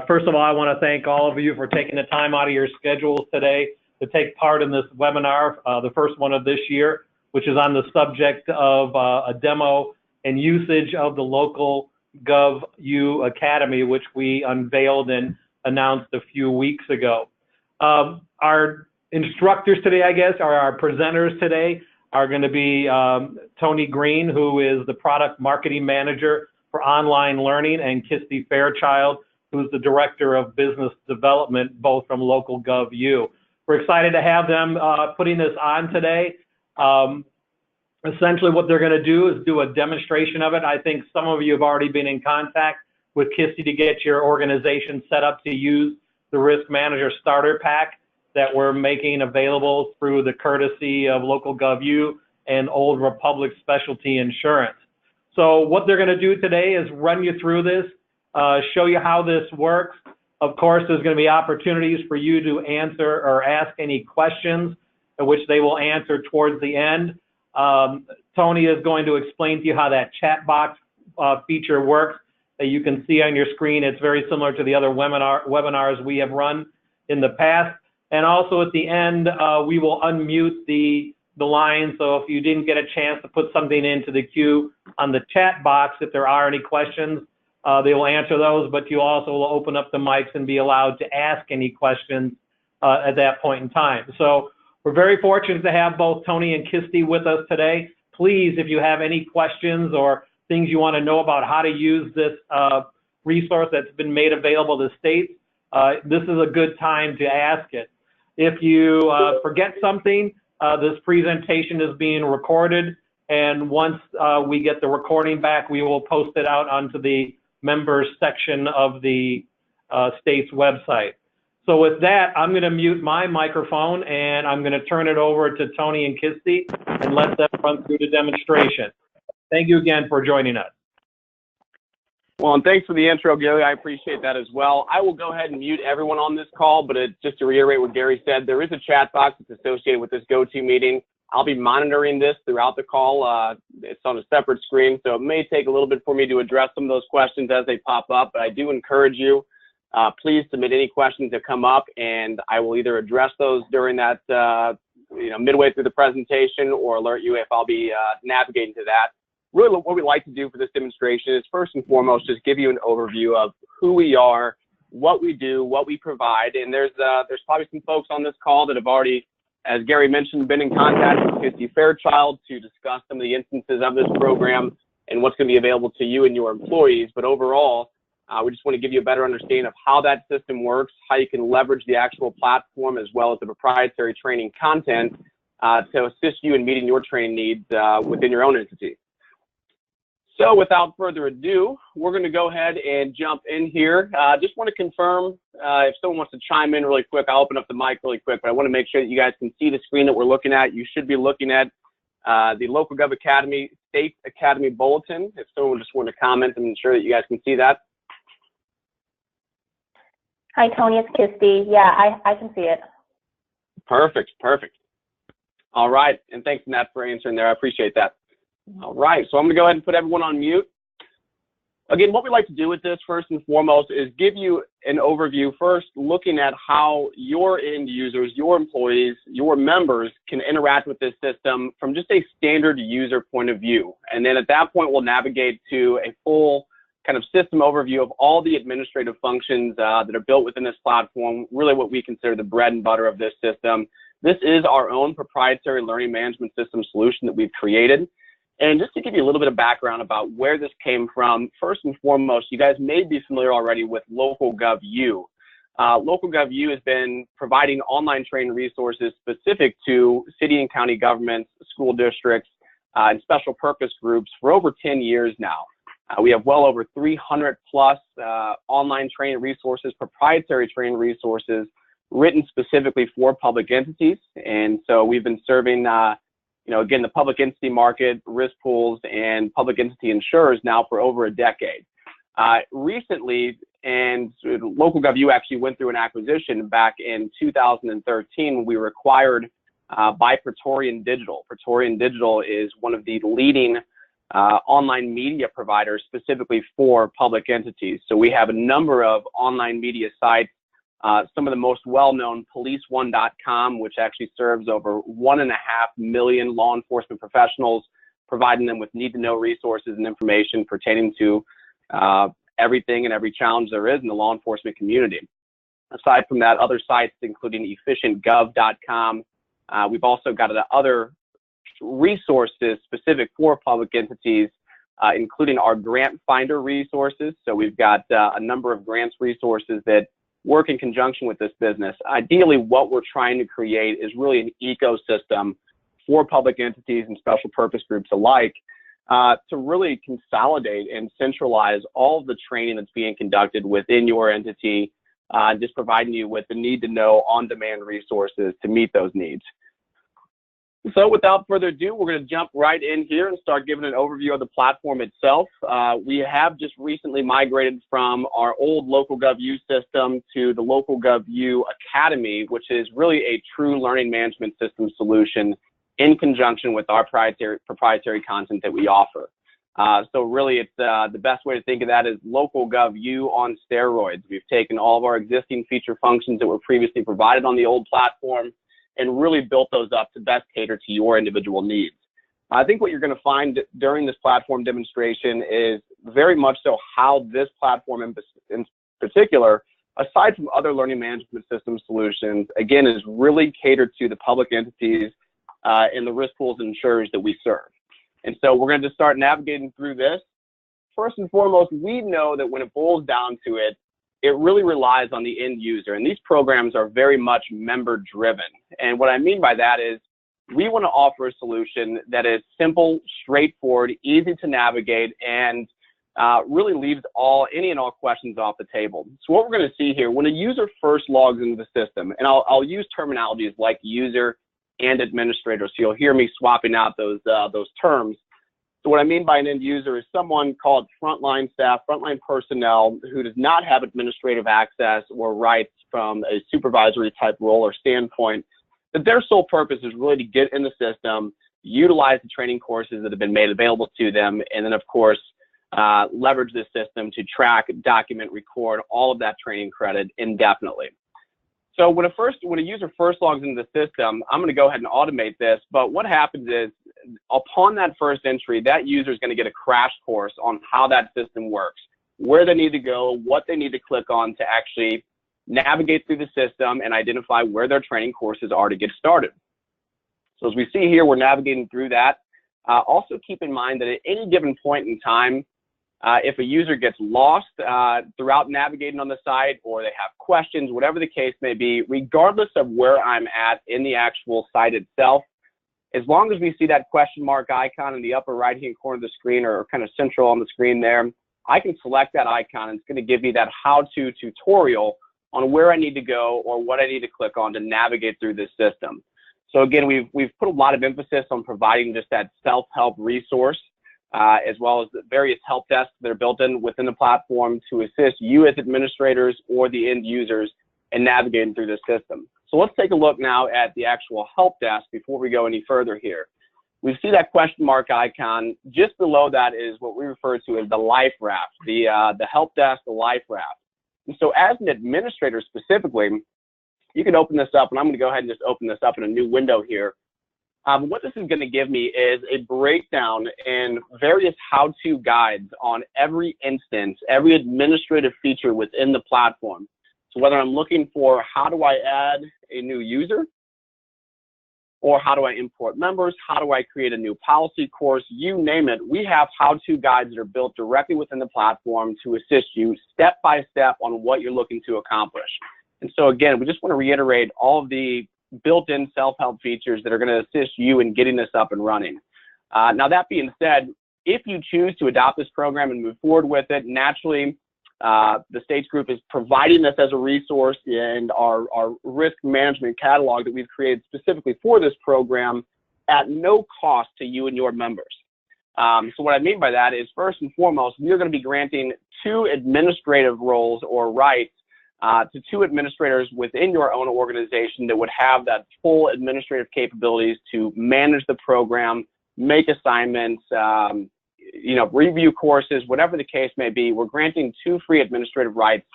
First of all, I want to thank all of you for taking the time out of your schedules today to take part in this webinar, the first one of this year, which is on the subject of a demo and usage of the LocalGov U Academy, which we unveiled and announced a few weeks ago. Our instructors today, I guess, or our presenters today are going to be Tony Green, who is the Product Marketing Manager for Online Learning, and Kirsty Fairchild, who's the Director of Business Development, both from LocalGov U. We're excited to have them putting this on today. Essentially what they're going to do is do a demonstration of it. I think some of you have already been in contact with Kirsty to get your organization set up to use the Risk Manager Starter Pack that we're making available through the courtesy of LocalGov U and Old Republic Specialty Insurance. So what they're going to do today is run you through this, show you how this works. Of course, there's going to be opportunities for you to answer or ask any questions, which they will answer towards the end. Tony is going to explain to you how that chat box feature works that you can see on your screen. It's very similar to the other webinars we have run in the past. And also at the end, we will unmute the line. So if you didn't get a chance to put something into the queue on the chat box, if there are any questions, they will answer those, but you also will open up the mics and be allowed to ask any questions at that point in time. So we're very fortunate to have both Tony and Kirsty with us today. Please, if you have any questions or things you want to know about how to use this resource that's been made available to states, this is a good time to ask it. If you forget something, this presentation is being recorded, and once we get the recording back, we will post it out onto the members section of the state's website. So with that, I'm going to mute my microphone and I'm going to turn it over to Tony and Kirsty and let them run through the demonstration. Thank you again for joining us. Well, and thanks for the intro, Gary. I appreciate that as well. I will go ahead and mute everyone on this call, but just to reiterate what Gary said, there is a chat box that's associated with this go-to meeting. I'll be monitoring this throughout the call. It's on a separate screen, so it may take a little bit for me to address some of those questions as they pop up, but I do encourage you, please submit any questions that come up, and I will either address those during that, midway through the presentation, or alert you if I'll be navigating to that. Really, what we like to do for this demonstration is first and foremost just give you an overview of who we are, what we do, what we provide, and there's probably some folks on this call that have already, as Gary mentioned, been in contact with Kirsty Fairchild to discuss some of the instances of this program and what's going to be available to you and your employees. But overall, we just want to give you a better understanding of how that system works, how you can leverage the actual platform as well as the proprietary training content to assist you in meeting your training needs within your own entity. So without further ado, we're going to go ahead and jump in here. Just want to confirm if someone wants to chime in really quick, I'll open up the mic really quick, but I want to make sure that you guys can see the screen that we're looking at. You should be looking at the LocalGov Academy State Academy Bulletin. If someone just want to comment and ensure that you guys can see that. Hi, Tony, it's Kirsty. Yeah, I can see it. Perfect, perfect. All right, and thanks, Nat, for answering there. I appreciate that. All right, so I'm going to go ahead and put everyone on mute. Again, what we like to do with this first and foremost is give you an overview first, looking at how your end users, your employees, your members can interact with this system from just a standard user point of view. And then at that point, we'll navigate to a full kind of system overview of all the administrative functions that are built within this platform, really what we consider the bread and butter of this system. This is our own proprietary learning management system solution that we've created. And just to give you a little bit of background about where this came from, first and foremost, you guys may be familiar already with LocalGov U. LocalGov U has been providing online training resources specific to city and county governments, school districts, and special purpose groups for over 10 years now. We have well over 300 plus online training resources, proprietary training resources written specifically for public entities. And so we've been serving again, the public entity market, risk pools, and public entity insurers now for over a decade. Recently, and LocalGov U actually went through an acquisition back in 2013 when we were acquired by Praetorian Digital. Praetorian Digital is one of the leading online media providers specifically for public entities. So we have a number of online media sites. Some of the most well-known, policeone.com, which actually serves over 1.5 million law enforcement professionals, providing them with need-to-know resources and information pertaining to everything and every challenge there is in the law enforcement community. Aside from that, other sites, including efficientgov.com. We've also got other resources specific for public entities, including our grant finder resources. So we've got a number of grants resources that work in conjunction with this business. Ideally, what we're trying to create is really an ecosystem for public entities and special purpose groups alike to really consolidate and centralize all of the training that's being conducted within your entity, just providing you with the need-to-know on-demand resources to meet those needs. So without further ado, we're going to jump right in here and start giving an overview of the platform itself. We have just recently migrated from our old LocalGov U system to the LocalGov U Academy, which is really a true learning management system solution in conjunction with our proprietary content that we offer. So really, it's the best way to think of that is LocalGov U on steroids. We've taken all of our existing feature functions that were previously provided on the old platform and really built those up to best cater to your individual needs. I think what you're going to find during this platform demonstration is very much so how this platform in particular, aside from other learning management system solutions, again, is really catered to the public entities and the risk pools and insurers that we serve. And so we're going to start navigating through this. First and foremost, we know that when it boils down to it, it really relies on the end user. And these programs are very much member driven. And what I mean by that is we want to offer a solution that is simple, straightforward, easy to navigate, and really leaves any and all questions off the table. So what we're going to see here, when a user first logs into the system, and I'll use terminologies like user and administrator, so you'll hear me swapping out those terms. So what I mean by an end user is someone called frontline staff, frontline personnel who does not have administrative access or rights from a supervisory type role or standpoint, that their sole purpose is really to get in the system, utilize the training courses that have been made available to them, and then of course, leverage this system to track, document, record all of that training credit indefinitely. So when a user first logs into the system, I'm going to go ahead and automate this, but what happens is upon that first entry, that user is going to get a crash course on how that system works, where they need to go, what they need to click on to actually navigate through the system and identify where their training courses are to get started. So as we see here, we're navigating through that. Also keep in mind that at any given point in time, if a user gets lost throughout navigating on the site, or they have questions, whatever the case may be, regardless of where I'm at in the actual site itself, as long as we see that question mark icon in the upper right-hand corner of the screen, or kind of central on the screen there, I can select that icon, and it's going to give me that how-to tutorial on where I need to go or what I need to click on to navigate through this system. So again, we've put a lot of emphasis on providing just that self-help resource, as well as the various help desks that are built within the platform to assist you as administrators or the end users in navigating through the system. So let's take a look now at the actual help desk before we go any further here. We see that question mark icon. Just below that is what we refer to as the life raft, the help desk, the life raft. And so as an administrator specifically, you can open this up, and I'm going to go ahead and just open this up in a new window here. What this is going to give me is a breakdown and various how-to guides on every instance, every administrative feature within the platform. So whether I'm looking for how do I add a new user, or how do I import members, how do I create a new policy course, you name it, we have how-to guides that are built directly within the platform to assist you step by step on what you're looking to accomplish. And so again, we just want to reiterate all of the built-in self-help features that are going to assist you in getting this up and running. Now that being said, if you choose to adopt this program and move forward with it, naturally, the States Group is providing this as a resource in our risk management catalog that we've created specifically for this program at no cost to you and your members. So what I mean by that is, first and foremost, we're going to be granting 2 administrative roles or rights to 2 administrators within your own organization that would have that full administrative capabilities to manage the program, make assignments, review courses, whatever the case may be, we're granting 2 free administrative rights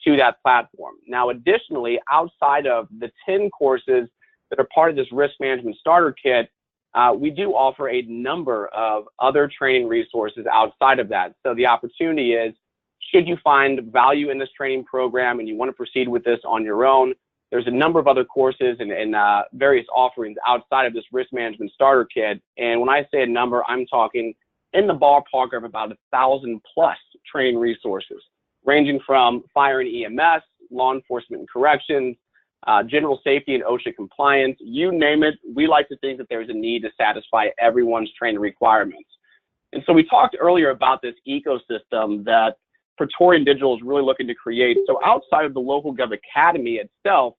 to that platform. Now, additionally, outside of the 10 courses that are part of this risk management starter kit, we do offer a number of other training resources outside of that. So the opportunity is, should you find value in this training program and you want to proceed with this on your own, there's a number of other courses and various offerings outside of this risk management starter kit. And when I say a number, I'm talking in the ballpark of about 1,000+ training resources, ranging from fire and EMS, law enforcement and corrections, general safety and OSHA compliance, you name it. We like to think that there's a need to satisfy everyone's training requirements. And so we talked earlier about this ecosystem that Praetorian Digital is really looking to create. So outside of the LocalGov Academy itself,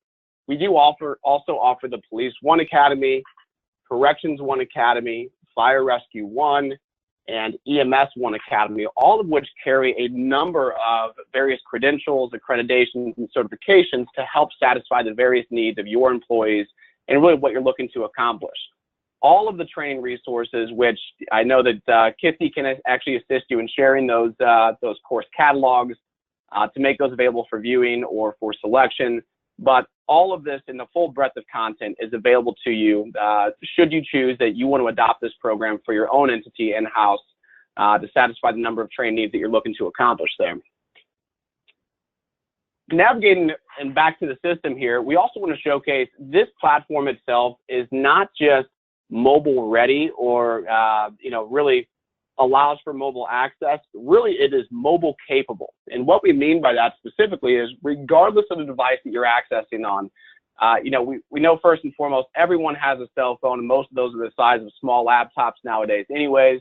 we do also offer the Police One Academy, Corrections One Academy, Fire Rescue One, and EMS One Academy, all of which carry a number of various credentials, accreditations, and certifications to help satisfy the various needs of your employees and really what you're looking to accomplish. All of the training resources, which I know that Kissy can actually assist you in sharing those course catalogs to make those available for viewing or for selection. But all of this in the full breadth of content is available to you should you choose that you want to adopt this program for your own entity in-house to satisfy the number of training needs that you're looking to accomplish there. Navigating and back to the system here, we also want to showcase this platform itself is not just mobile ready or really allows for mobile access. Really, it is mobile capable. And what we mean by that specifically is regardless of the device that you're accessing on, we know first and foremost, everyone has a cell phone, and most of those are the size of small laptops nowadays anyways.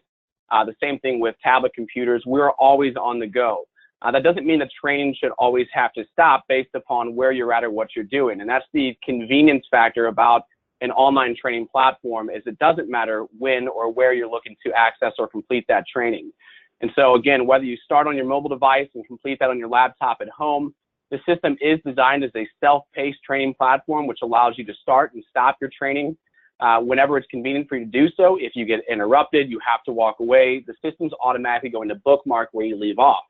The same thing with tablet computers. We're always on the go. That doesn't mean that training should always have to stop based upon where you're at or what you're doing. And that's the convenience factor about an online training platform, is it doesn't matter when or where you're looking to access or complete that training. And so again, whether you start on your mobile device and complete that on your laptop at home, the system is designed as a self-paced training platform, which allows you to start and stop your training whenever it's convenient for you to do so. If you get interrupted, you have to walk away, the system's automatically going to bookmark where you leave off.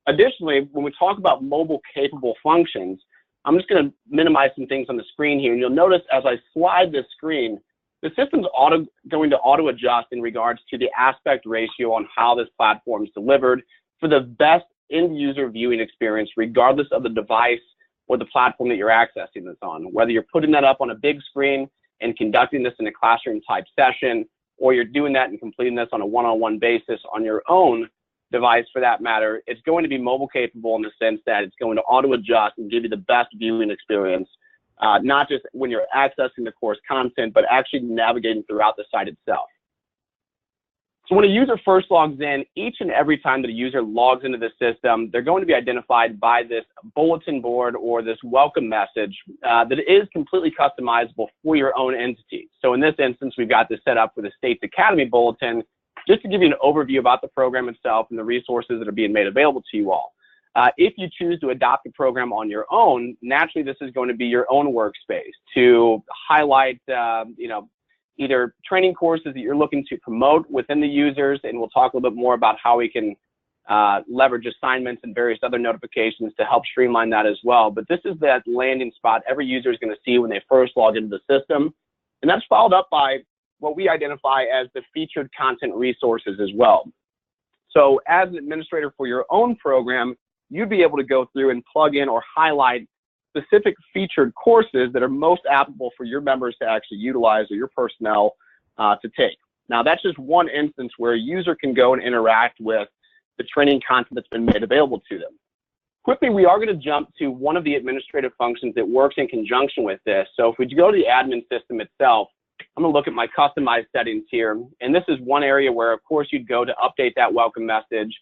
Additionally, when we talk about mobile capable functions, I'm just going to minimize some things on the screen here, and you'll notice as I slide this screen, the system's going to auto adjust in regards to the aspect ratio on how this platform is delivered for the best end user viewing experience, regardless of the device or the platform that you're accessing this on. Whether you're putting that up on a big screen and conducting this in a classroom type session, or you're doing that and completing this on a one-on-one basis on your own device for that matter, it's going to be mobile capable in the sense that it's going to auto adjust and give you the best viewing experience, not just when you're accessing the course content, but actually navigating throughout the site itself. So when a user first logs in, each and every time that a user logs into the system, they're going to be identified by this bulletin board or this welcome message that is completely customizable for your own entity. So in this instance, we've got this set up for the State's Academy Bulletin, just to give you an overview about the program itself and the resources that are being made available to you all. If you choose to adopt the program on your own, naturally this is going to be your own workspace to highlight, either training courses that you're looking to promote within the users, and we'll talk a little bit more about how we can leverage assignments and various other notifications to help streamline that as well. But this is that landing spot every user is going to see when they first log into the system, and that's followed up by what we identify as the featured content resources as well. So as an administrator for your own program, you'd be able to go through and plug in or highlight specific featured courses that are most applicable for your members to actually utilize or your personnel to take. Now, that's just one instance where a user can go and interact with the training content that's been made available to them. Quickly, we are going to jump to one of the administrative functions that works in conjunction with this. So if we go to the admin system itself, I'm going to look at my customized settings here, and this is one area where, of course, you'd go to update that welcome message.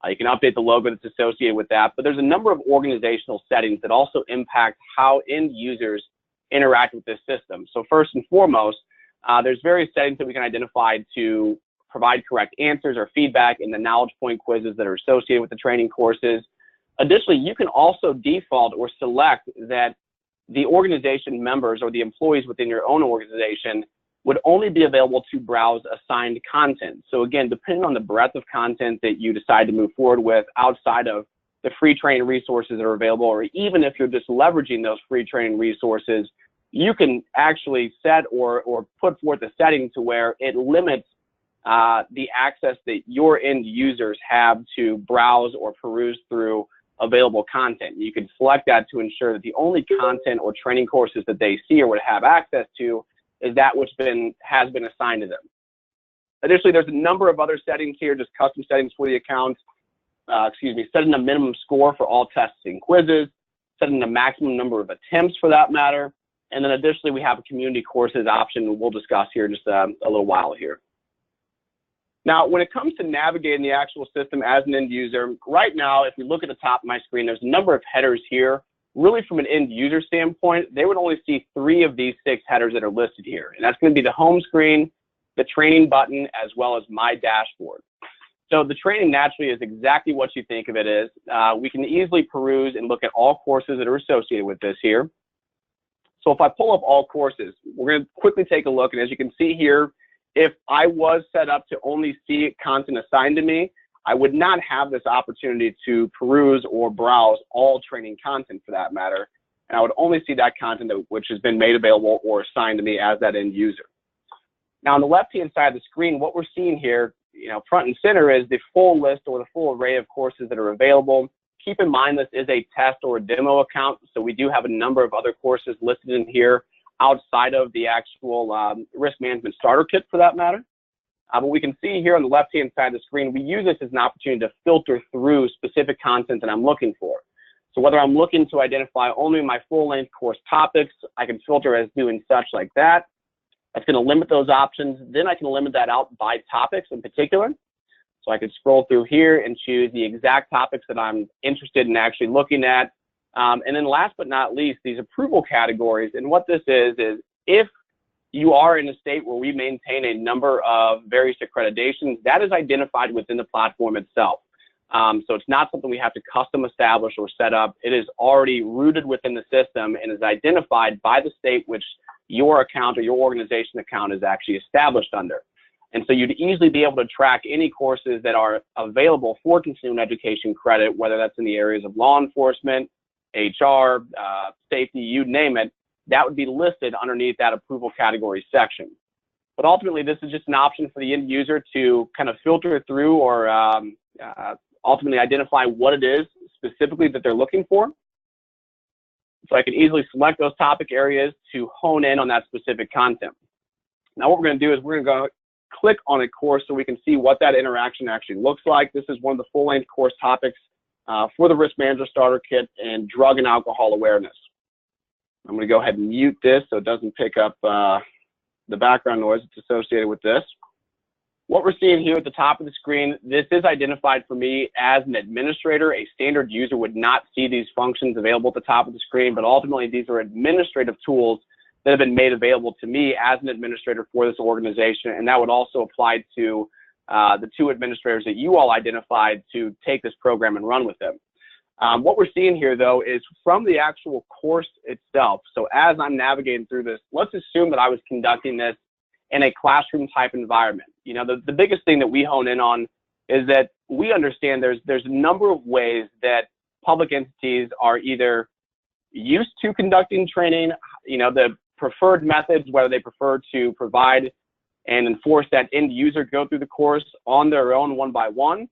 You can update the logo that's associated with that, but there's a number of organizational settings that also impact how end users interact with this system. So first and foremost, there's various settings that we can identify to provide correct answers or feedback in the knowledge point quizzes that are associated with the training courses. Additionally, you can also default or select that the organization members or the employees within your own organization would only be available to browse assigned content. So again, depending on the breadth of content that you decide to move forward with outside of the free training resources that are available, or even if you're just leveraging those free training resources, you can actually set or put forth a setting to where it limits the access that your end users have to browse or peruse through available content. You can select that to ensure that the only content or training courses that they see or would have access to is that which has been assigned to them. Additionally, there's a number of other settings here, just custom settings for the account. Setting a minimum score for all tests and quizzes, setting the maximum number of attempts for that matter, and then additionally we have a community courses option we'll discuss here in just a little while here. Now, when it comes to navigating the actual system as an end user, right now, if you look at the top of my screen, there's a number of headers here. Really, from an end user standpoint, they would only see 3 of these 6 headers that are listed here, and that's going to be the home screen, the training button, as well as my dashboard. So the training naturally is exactly what you think of it as. We can easily peruse and look at all courses that are associated with this here. So if I pull up all courses, we're going to quickly take a look, and as you can see here, if I was set up to only see content assigned to me, I would not have this opportunity to peruse or browse all training content for that matter, and I would only see that content which has been made available or assigned to me as that end user. Now on the left-hand side of the screen, what we're seeing here, front and center is the full list or the full array of courses that are available. Keep in mind this is a test or a demo account, so we do have a number of other courses listed in here outside of the actual risk management starter kit for that matter. But we can see here on the left-hand side of the screen, we use this as an opportunity to filter through specific content that I'm looking for. So whether I'm looking to identify only my full-length course topics, I can filter as doing such like that. That's going to limit those options. Then I can limit that out by topics in particular. So I can scroll through here and choose the exact topics that I'm interested in actually looking at. And then last but not least, these approval categories. And what this is if you are in a state where we maintain a number of various accreditations, that is identified within the platform itself. So it's not something we have to custom establish or set up. It is already rooted within the system and is identified by the state which your account or your organization account is actually established under. And so you'd easily be able to track any courses that are available for continuing education credit, whether that's in the areas of law enforcement, HR, safety, you name it, that would be listed underneath that approval category section. But ultimately, this is just an option for the end user to kind of filter through or ultimately identify what it is specifically that they're looking for. So I can easily select those topic areas to hone in on that specific content. Now what we're going to do is we're going to go click on a course so we can see what that interaction actually looks like. This is one of the full-length course topics for the Risk Manager Starter Kit and Drug and Alcohol Awareness. I'm going to go ahead and mute this so it doesn't pick up the background noise that's associated with this. What we're seeing here at the top of the screen, this is identified for me as an administrator. A standard user would not see these functions available at the top of the screen, but ultimately these are administrative tools that have been made available to me as an administrator for this organization, and that would also apply to the 2 administrators that you all identified to take this program and run with them. What we're seeing here, though, is from the actual course itself. So as I'm navigating through this, let's assume that I was conducting this in a classroom type environment. The biggest thing that we hone in on is that we understand there's a number of ways that public entities are either used to conducting training, the preferred methods, whether they prefer to provide and enforce that end user go through the course on their own one by one,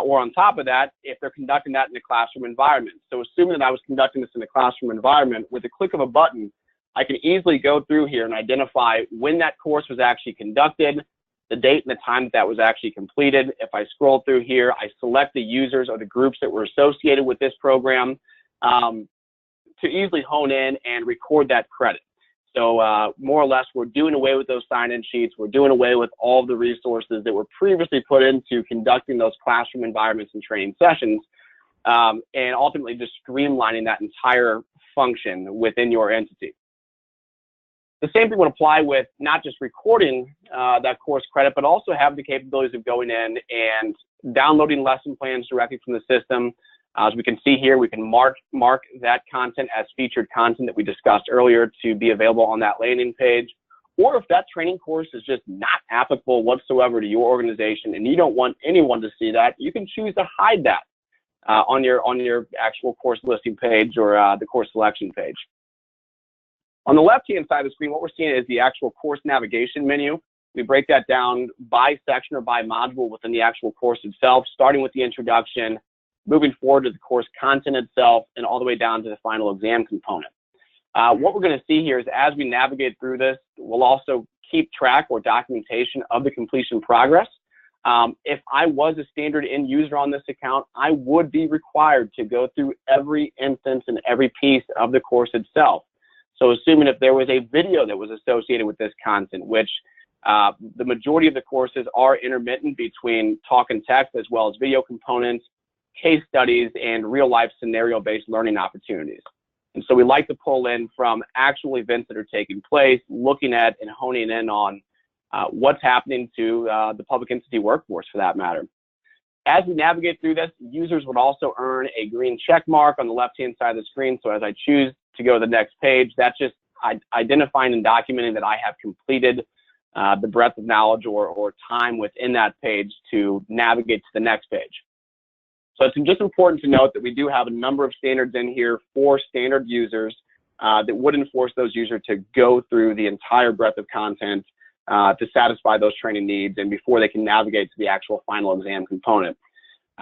or on top of that, if they're conducting that in a classroom environment. So assuming that I was conducting this in a classroom environment, with a click of a button, I can easily go through here and identify when that course was actually conducted, the date and the time that was actually completed. If I scroll through here, I select the users or the groups that were associated with this program to easily hone in and record that credit. So more or less, we're doing away with those sign-in sheets. We're doing away with all of the resources that were previously put into conducting those classroom environments and training sessions, and ultimately just streamlining that entire function within your entity. The same thing would apply with not just recording that course credit, but also have the capabilities of going in and downloading lesson plans directly from the system. As we can see here, we can mark that content as featured content that we discussed earlier to be available on that landing page, or if that training course is just not applicable whatsoever to your organization and you don't want anyone to see that, you can choose to hide that on your actual course listing page or the course selection page. On the left-hand side of the screen, what we're seeing is the actual course navigation menu. We break that down by section or by module within the actual course itself, starting with the introduction, moving forward to the course content itself, and all the way down to the final exam component. What we're going to see here is as we navigate through this, we'll also keep track or documentation of the completion progress. If I was a standard end user on this account, I would be required to go through every instance and every piece of the course itself. So assuming if there was a video that was associated with this content, which the majority of the courses are intermittent between talk and text as well as video components, case studies, and real-life scenario-based learning opportunities. And so we like to pull in from actual events that are taking place, looking at and honing in on what's happening to the public entity workforce for that matter. As we navigate through this, users would also earn a green check mark on the left-hand side of the screen. So as I choose to go to the next page, that's just identifying and documenting that I have completed the breadth of knowledge or time within that page to navigate to the next page. So it's just important to note that we do have a number of standards in here for standard users that would enforce those users to go through the entire breadth of content to satisfy those training needs and before they can navigate to the actual final exam component.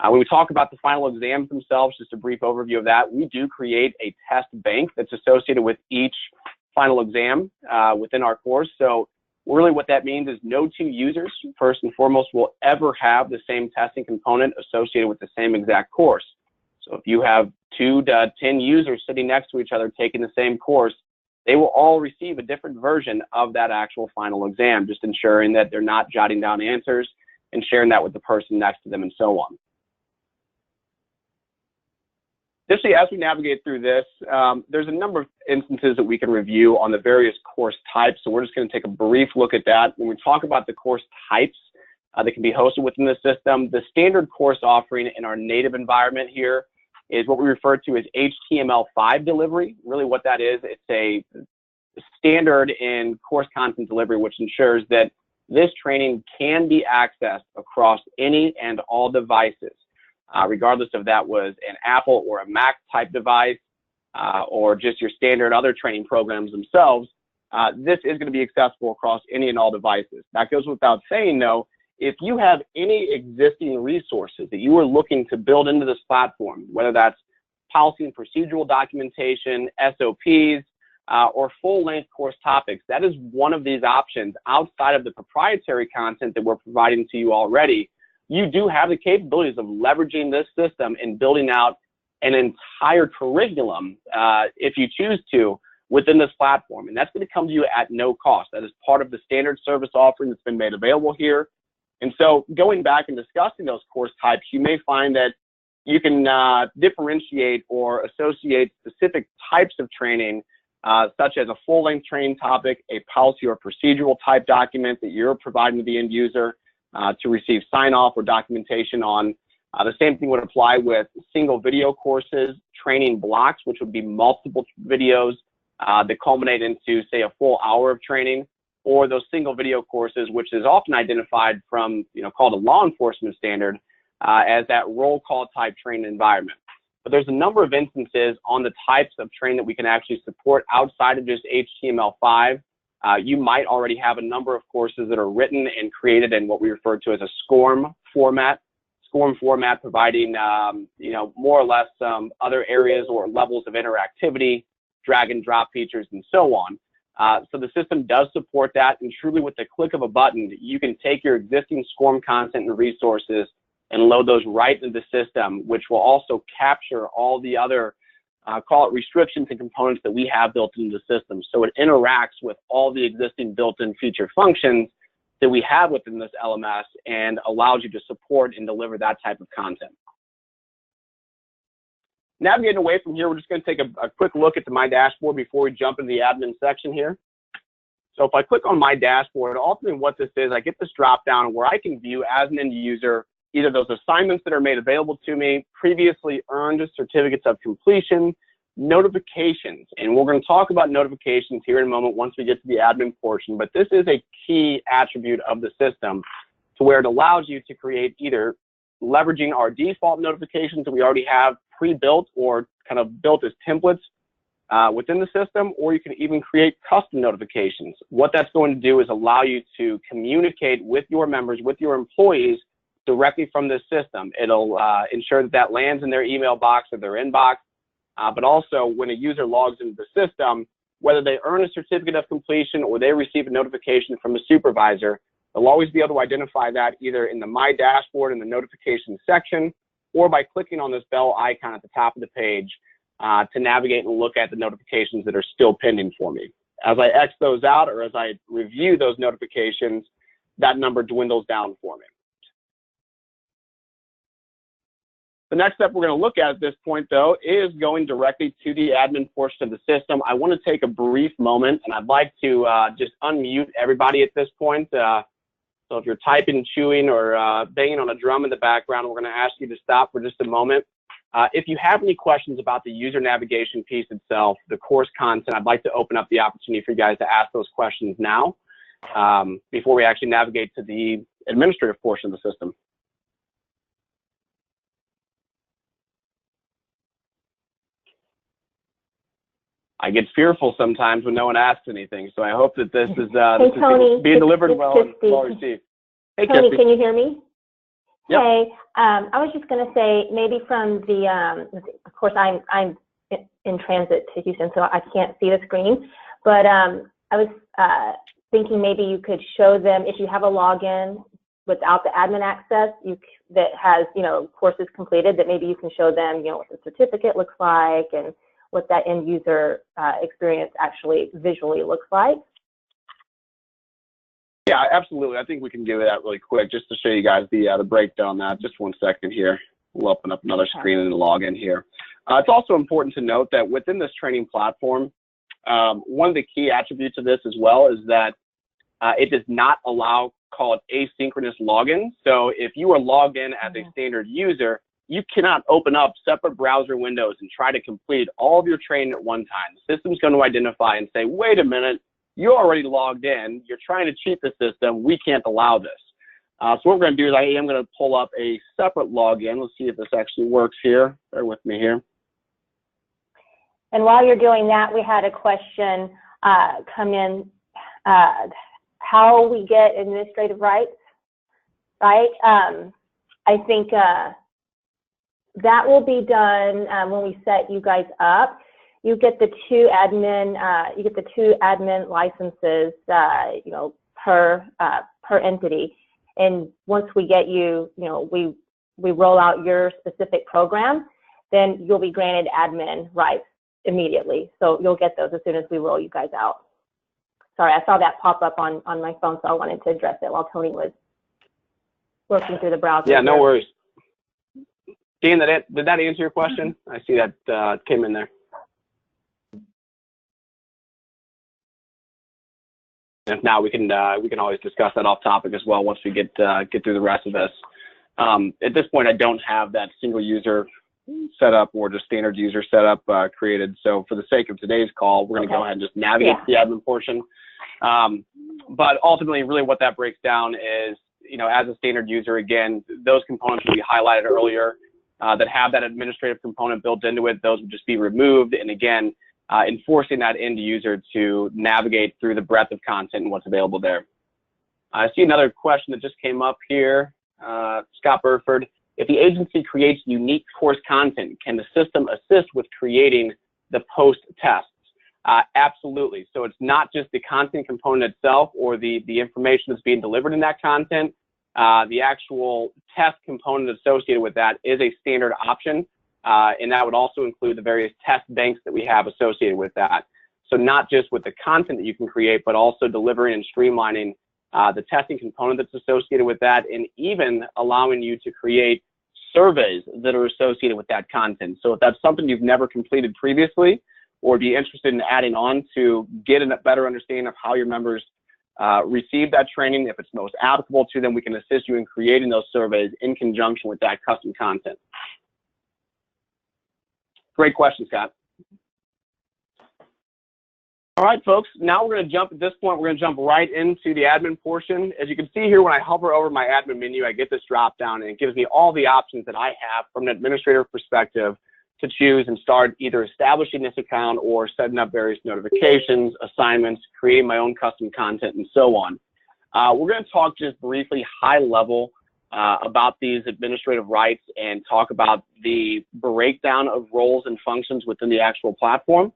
When we talk about the final exams themselves, just a brief overview of that, we do create a test bank that's associated with each final exam within our course. So really what that means is no two users, first and foremost, will ever have the same testing component associated with the same exact course. So if you have 2 to 10 users sitting next to each other taking the same course, they will all receive a different version of that actual final exam, just ensuring that they're not jotting down answers and sharing that with the person next to them and so on. Additionally, as we navigate through this, there's a number of instances that we can review on the various course types. So we're just going to take a brief look at that. When we talk about the course types that can be hosted within the system, the standard course offering in our native environment here is what we refer to as HTML5 delivery. Really what that is, it's a standard in course content delivery, which ensures that this training can be accessed across any and all devices. Regardless if that was an Apple or a Mac type device or just your standard other training programs themselves, this is going to be accessible across any and all devices. That goes without saying though, if you have any existing resources that you are looking to build into this platform, whether that's policy and procedural documentation, SOPs, or full-length course topics, that is one of these options outside of the proprietary content that we're providing to you already. You do have the capabilities of leveraging this system and building out an entire curriculum, if you choose to, within this platform. And that's going to come to you at no cost. That is part of the standard service offering that's been made available here. And so going back and discussing those course types, you may find that you can differentiate or associate specific types of training, such as a full-length training topic, a policy or procedural type document that you're providing to the end user, to receive sign-off or documentation on. The same thing would apply with single video courses, training blocks, which would be multiple videos that culminate into, say, a full hour of training, or those single video courses, which is often identified from, called a law enforcement standard as that roll call type training environment. But there's a number of instances on the types of training that we can actually support outside of just HTML5. You might already have a number of courses that are written and created in what we refer to as a SCORM format. SCORM format providing, more or less some other areas or levels of interactivity, drag and drop features, and so on. So the system does support that, and truly with the click of a button, you can take your existing SCORM content and resources and load those right into the system, which will also capture all the other call it restrictions and components that we have built into the system. So it interacts with all the existing built-in feature functions that we have within this LMS and allows you to support and deliver that type of content. Navigating away from here, we're just going to take a quick look at my dashboard before we jump into the admin section here. So if I click on my dashboard, ultimately what this is, I get this drop down where I can view as an end user either those assignments that are made available to me, previously earned certificates of completion, notifications. And we're going to talk about notifications here in a moment once we get to the admin portion, but this is a key attribute of the system to where it allows you to create either leveraging our default notifications that we already have pre-built or kind of built as templates within the system, or you can even create custom notifications. What that's going to do is allow you to communicate with your members, with your employees directly from this system. It'll ensure that that lands in their email box or their inbox, but also when a user logs into the system, whether they earn a certificate of completion or they receive a notification from a supervisor, they'll always be able to identify that either in the My Dashboard in the notifications section or by clicking on this bell icon at the top of the page to navigate and look at the notifications that are still pending for me. As I X those out or as I review those notifications, that number dwindles down for me. The next step we're going to look at this point, though, is going directly to the admin portion of the system. I want to take a brief moment, and I'd like to just unmute everybody at this point. So if you're typing, chewing, or banging on a drum in the background, we're going to ask you to stop for just a moment. If you have any questions about the user navigation piece itself, the course content, I'd like to open up the opportunity for you guys to ask those questions now before we actually navigate to the administrative portion of the system. I get fearful sometimes when no one asks anything, so I hope that this is, being delivered well and well received. Hey, Tony, Kirsty. can you hear me? Yep. Hey, I was just going to say, maybe from the, of course, I'm in transit to Houston, so I can't see the screen, but I was thinking maybe you could show them, if you have a login without the admin access, that has, courses completed, that maybe you can show them, what the certificate looks like and what that end user experience actually visually looks like. Yeah, absolutely. I think we can do that really quick just to show you guys the breakdown on that. Just 1 second here. We'll open up another screen and log in here. It's also important to note that within this training platform, one of the key attributes of this as well is that it does not allow, call it asynchronous login. So if you are logged in as a standard user, you cannot open up separate browser windows and try to complete all of your training at one time. The system's going to identify and say, wait a minute, you're already logged in. You're trying to cheat the system. We can't allow this. So what we're going to do is I am going to pull up a separate login. Let's see if this actually works here. Bear with me here. And while you're doing that, we had a question come in, how we get administrative rights, right? I think that will be done when we set you guys up. You get the two admin licenses, per entity. And once we get you, we roll out your specific program, then you'll be granted admin rights immediately. So you'll get those as soon as we roll you guys out. Sorry, I saw that pop up on my phone, so I wanted to address it while Tony was working through the browser. Yeah, no worries. Dean, did that answer your question? I see that came in there. If not, we can always discuss that off topic as well once we get through the rest of this. At this point, I don't have that single user setup or just standard user setup created. So for the sake of today's call, we're going to go ahead and just navigate the admin portion. But ultimately, really what that breaks down is, as a standard user, again, those components that we highlighted earlier that have that administrative component built into it, those would just be removed. And again, enforcing that end user to navigate through the breadth of content and what's available there. I see another question that just came up here. Scott Burford, if the agency creates unique course content, can the system assist with creating the post tests? Absolutely. So it's not just the content component itself or the information that's being delivered in that content. The actual test component associated with that is a standard option. And that would also include the various test banks that we have associated with that. So not just with the content that you can create, but also delivering and streamlining the testing component that's associated with that, and even allowing you to create surveys that are associated with that content. So if that's something you've never completed previously, or be interested in adding on to get a better understanding of how your members receive that training, if it's most applicable to them, we can assist you in creating those surveys in conjunction with that custom content. Great question, Scott. All right, folks, now we're going to jump, at this point, we're going to jump right into the admin portion. As you can see here, when I hover over my admin menu, I get this drop down and it gives me all the options that I have from an administrator perspective to choose and start either establishing this account or setting up various notifications, assignments, creating my own custom content, and so on. We're going to talk just briefly high level about these administrative rights and talk about the breakdown of roles and functions within the actual platform.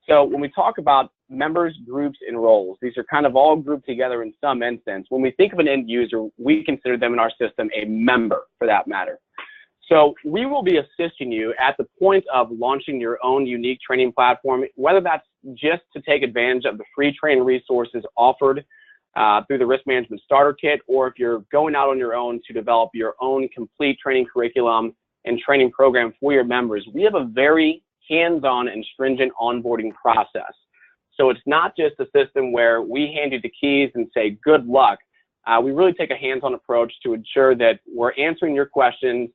So when we talk about members, groups, and roles, these are kind of all grouped together in some instance. When we think of an end user, we consider them in our system a member for that matter. So we will be assisting you at the point of launching your own unique training platform, whether that's just to take advantage of the free training resources offered through the Risk Management Starter Kit, or if you're going out on your own to develop your own complete training curriculum and training program for your members. We have a very hands-on and stringent onboarding process. So it's not just a system where we hand you the keys and say, good luck. We really take a hands-on approach to ensure that we're answering your questions,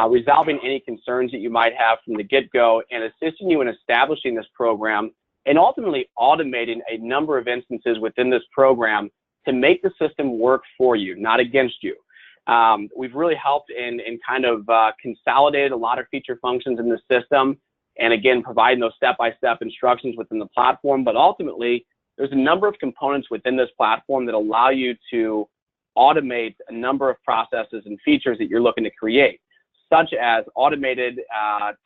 resolving any concerns that you might have from the get-go, and assisting you in establishing this program, and ultimately automating a number of instances within this program to make the system work for you, not against you. We've really helped in kind of consolidated a lot of feature functions in the system, and again, providing those step-by-step instructions within the platform. But ultimately, there's a number of components within this platform that allow you to automate a number of processes and features that you're looking to create, such as automated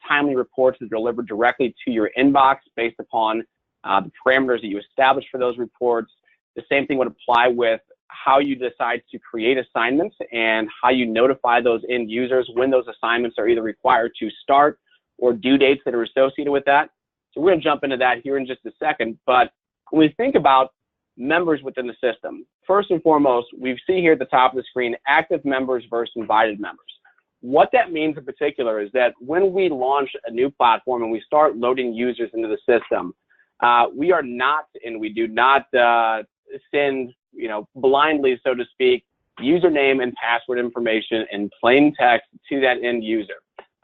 timely reports that are delivered directly to your inbox based upon the parameters that you establish for those reports. The same thing would apply with how you decide to create assignments and how you notify those end users when those assignments are either required to start or due dates that are associated with that. So we're going to jump into that here in just a second. But when we think about members within the system, first and foremost, we see here at the top of the screen, active members versus invited members. What that means in particular is that when we launch a new platform and we start loading users into the system, we are not, and we do not send, blindly, so to speak, username and password information in plain text to that end user.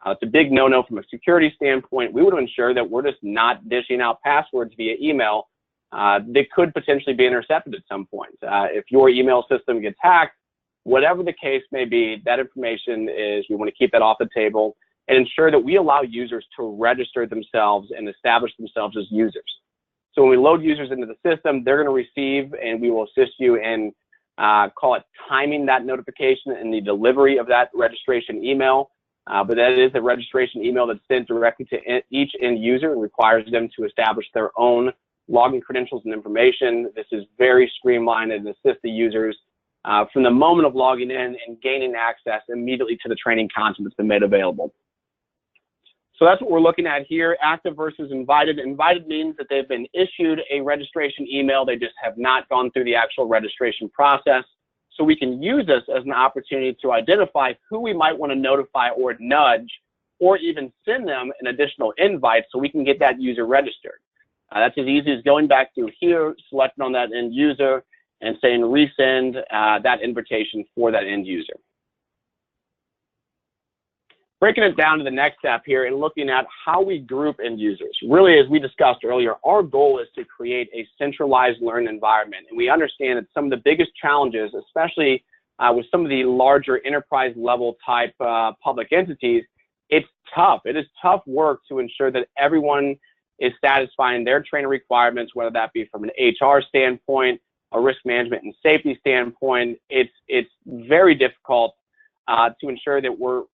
It's a big no-no from a security standpoint. We would ensure that we're just not dishing out passwords via email that could potentially be intercepted at some point. If your email system gets hacked, whatever the case may be, that information we want to keep that off the table and ensure that we allow users to register themselves and establish themselves as users. So when we load users into the system, they're going to receive, and we will assist you in, call it timing that notification and the delivery of that registration email. But that is a registration email that's sent directly to each end user and requires them to establish their own login credentials and information. This is very streamlined and assists the users from the moment of logging in and gaining access immediately to the training content that's been made available. So that's what we're looking at here, active versus invited. Invited means that they've been issued a registration email. They just have not gone through the actual registration process. So we can use this as an opportunity to identify who we might want to notify or nudge, or even send them an additional invite so we can get that user registered. That's as easy as going back through here, selecting on that end user, and saying resend that invitation for that end user. Breaking it down to the next step here and looking at how we group end users. Really, as we discussed earlier, our goal is to create a centralized learning environment. And we understand that some of the biggest challenges, especially with some of the larger enterprise level type public entities, it's tough. It is tough work to ensure that everyone is satisfying their training requirements, whether that be from an HR standpoint, a risk management and safety standpoint. It's very difficult to ensure that we're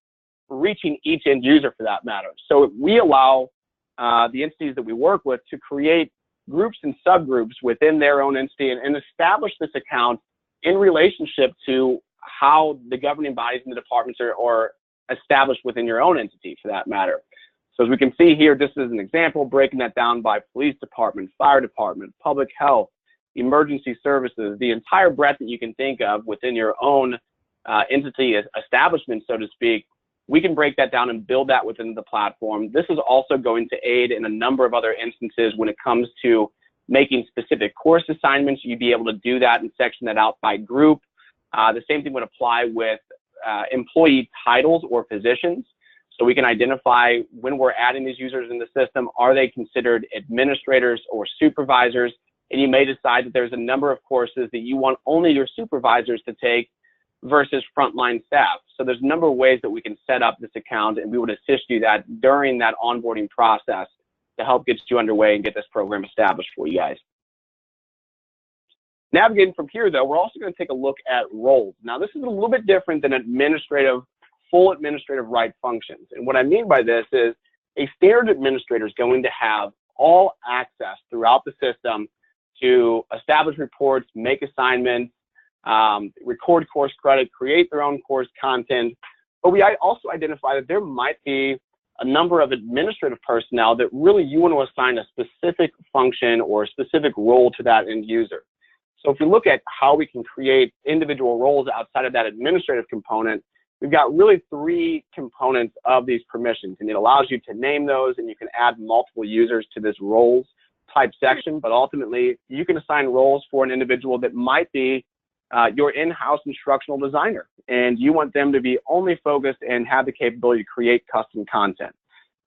reaching each end user for that matter. So we allow the entities that we work with to create groups and subgroups within their own entity and establish this account in relationship to how the governing bodies and the departments are established within your own entity for that matter. So as we can see here, this is an example, breaking that down by police department, fire department, public health, emergency services, the entire breadth that you can think of within your own entity establishment, so to speak. We can break that down and build that within the platform. This is also going to aid in a number of other instances when it comes to making specific course assignments. You'd be able to do that and section that out by group. The same thing would apply with employee titles or positions. So we can identify when we're adding these users in the system, are they considered administrators or supervisors? And you may decide that there's a number of courses that you want only your supervisors to take versus frontline staff. So there's a number of ways that we can set up this account, and we would assist you that during that onboarding process to help get you underway and get this program established for you guys. Navigating from here, though, we're also going to take a look at roles. Now, this is a little bit different than full administrative right functions. And what I mean by this is a standard administrator is going to have all access throughout the system to establish reports, make assignments, record course credit, create their own course content. But we also identify that there might be a number of administrative personnel that really you want to assign a specific function or a specific role to that end user. So if we look at how we can create individual roles outside of that administrative component, we've got really 3 components of these permissions, and it allows you to name those, and you can add multiple users to this roles type section. But ultimately, you can assign roles for an individual that might be your in-house instructional designer, and you want them to be only focused and have the capability to create custom content.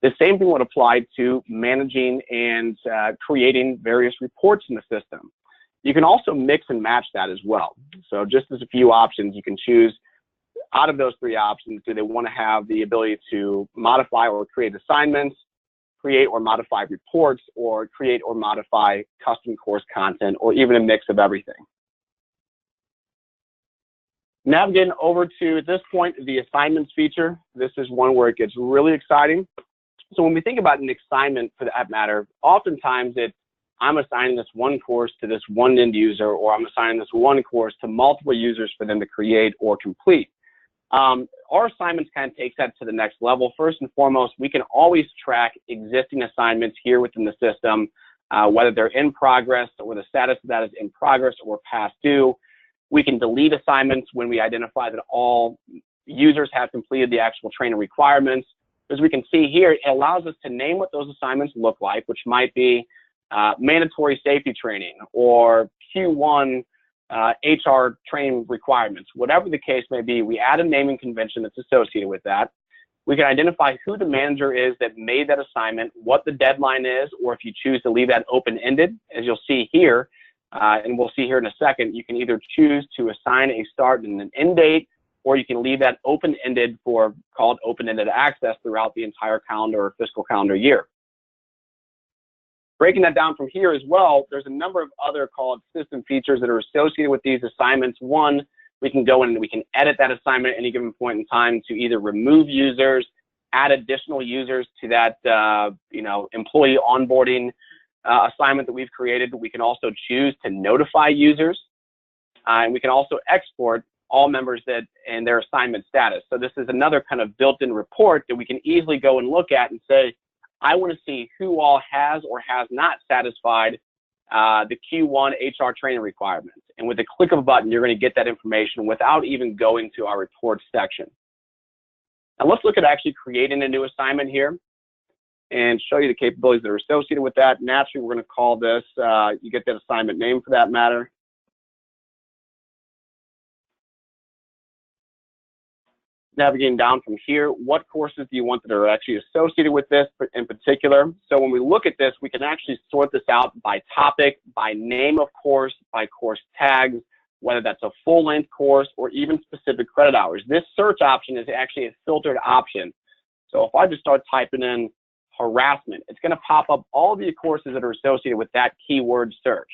The same thing would apply to managing and creating various reports in the system. You can also mix and match that as well. So just as a few options, you can choose out of those 3 options. Do they want to have the ability to modify or create assignments, create or modify reports, or create or modify custom course content, or even a mix of everything? Navigating over to, at this point, the assignments feature. This is one where it gets really exciting. So when we think about an assignment, for that matter, oftentimes it's, I'm assigning this one course to this one end user, or I'm assigning this one course to multiple users for them to create or complete. Our assignments kind of takes that to the next level. First and foremost, we can always track existing assignments here within the system, whether they're in progress or the status of that is in progress or past due. We can delete assignments when we identify that all users have completed the actual training requirements. As we can see here, it allows us to name what those assignments look like, which might be mandatory safety training or Q1 HR training requirements. Whatever the case may be, we add a naming convention that's associated with that. We can identify who the manager is that made that assignment, what the deadline is, or if you choose to leave that open-ended, as you'll see here, and we'll see here in a second, you can either choose to assign a start and an end date, or you can leave that open-ended for called open-ended access throughout the entire calendar or fiscal calendar year. Breaking that down from here as well, there's a number of other called system features that are associated with these assignments. One, we can go in and we can edit that assignment at any given point in time to either remove users, add additional users to that employee onboarding assignment that we've created. We can also choose to notify users, and we can also export all members that and their assignment status. So this is another kind of built-in report that we can easily go and look at and say, I want to see who all has or has not satisfied the Q1 HR training requirements. And with the click of a button, you're going to get that information without even going to our reports section. Now let's look at actually creating a new assignment here and show you the capabilities that are associated with that. Naturally, we're going to call this, you get that assignment name for that matter. Navigating down from here, what courses do you want that are actually associated with this in particular? So when we look at this, we can actually sort this out by topic, by name of course, by course tags, whether that's a full-length course or even specific credit hours. This search option is actually a filtered option. So if I just start typing in harassment, it's going to pop up all the courses that are associated with that keyword search.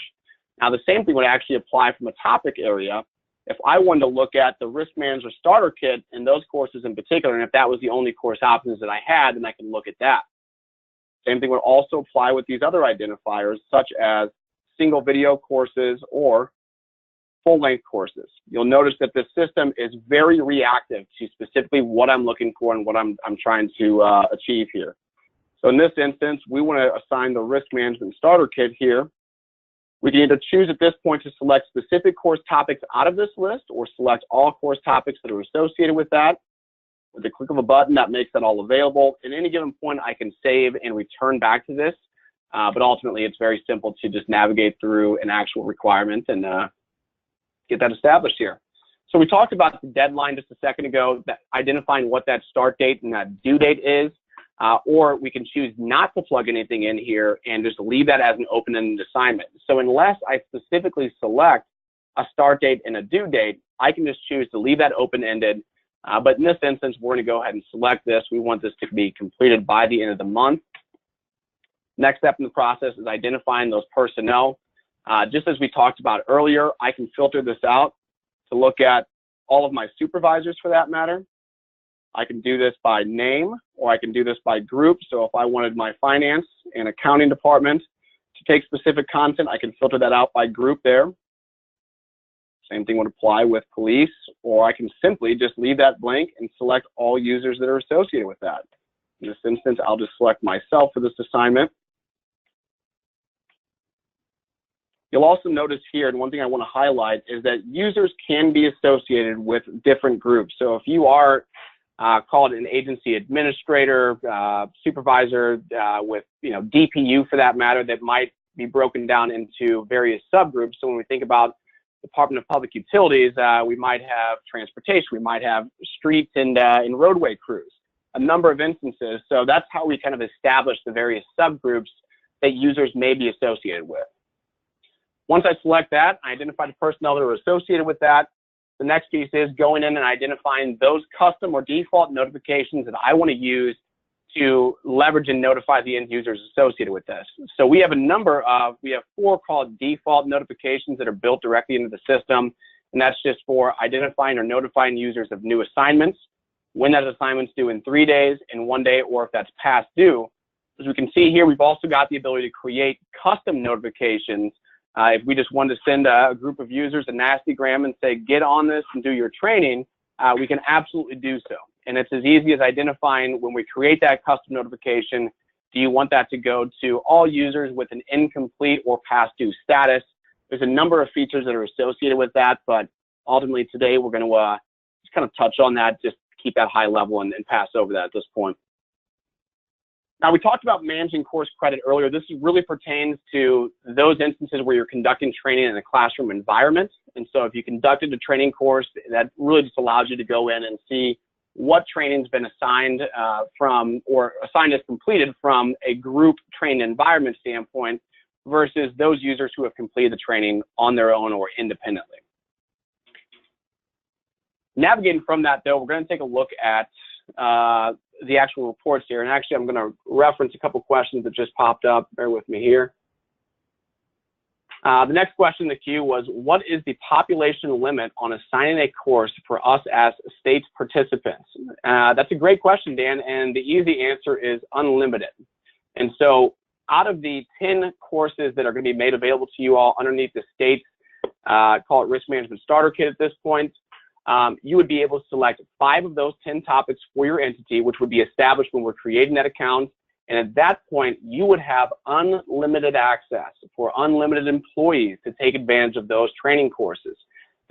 Now the same thing would actually apply from a topic area. If I wanted to look at the Risk Manager Starter Kit and those courses in particular, and if that was the only course options that I had, then I can look at that. Same thing would also apply with these other identifiers, such as single video courses or full-length courses. You'll notice that this system is very reactive to specifically what I'm looking for and what I'm trying to achieve here. So in this instance, we want to assign the Risk Management Starter Kit here. We can either choose at this point to select specific course topics out of this list or select all course topics that are associated with that. With the click of a button, that makes that all available. At any given point, I can save and return back to this, but ultimately it's very simple to just navigate through an actual requirement and get that established here. So we talked about the deadline just a second ago, that identifying what that start date and that due date is, or we can choose not to plug anything in here and just leave that as an open-ended assignment. So unless I specifically select a start date and a due date, I can just choose to leave that open-ended. But in this instance, we're going to go ahead and select this. We want this to be completed by the end of the month. Next step in the process is identifying those personnel. Just as we talked about earlier, I can filter this out to look at all of my supervisors for that matter. I can do this by name, or I can do this by group. So if I wanted my finance and accounting department to take specific content, I can filter that out by group there. Same thing would apply with police, or I can simply just leave that blank and select all users that are associated with that. In this instance, I'll just select myself for this assignment. You'll also notice here, and one thing I want to highlight is that users can be associated with different groups. So if you are called an agency administrator, supervisor with DPU for that matter, that might be broken down into various subgroups. So when we think about Department of Public Utilities, we might have transportation, we might have streets and roadway crews, a number of instances. So that's how we kind of establish the various subgroups that users may be associated with. Once I select that, I identify the personnel that are associated with that. The next piece is going in and identifying those custom or default notifications that I want to use to leverage and notify the end users associated with this. So we have we have 4 called default notifications that are built directly into the system. And that's just for identifying or notifying users of new assignments, when that assignment's due in 3 days, in 1 day, or if that's past due. As we can see here, we've also got the ability to create custom notifications. If we just wanted to send a group of users a nasty gram and say, get on this and do your training, we can absolutely do so. And it's as easy as identifying when we create that custom notification, do you want that to go to all users with an incomplete or past due status? There's a number of features that are associated with that, but ultimately today we're going to just kind of touch on that, just keep that high level and pass over that at this point. Now, we talked about managing course credit earlier. This really pertains to those instances where you're conducting training in a classroom environment. And so if you conducted a training course, that really just allows you to go in and see what training's been assigned assigned as completed from a group training environment standpoint versus those users who have completed the training on their own or independently. Navigating from that, though, we're going to take a look at the actual reports here. And actually, I'm going to reference a couple questions that just popped up. Bear with me here. The next question in the queue was, what is the population limit on assigning a course for us as state participants? That's a great question, Dan, and the easy answer is unlimited. And so out of the 10 courses that are going to be made available to you all underneath the state's, call it Risk Management Starter Kit at this point, you would be able to select 5 of those 10 topics for your entity, which would be established when we're creating that account. And at that point, you would have unlimited access for unlimited employees to take advantage of those training courses.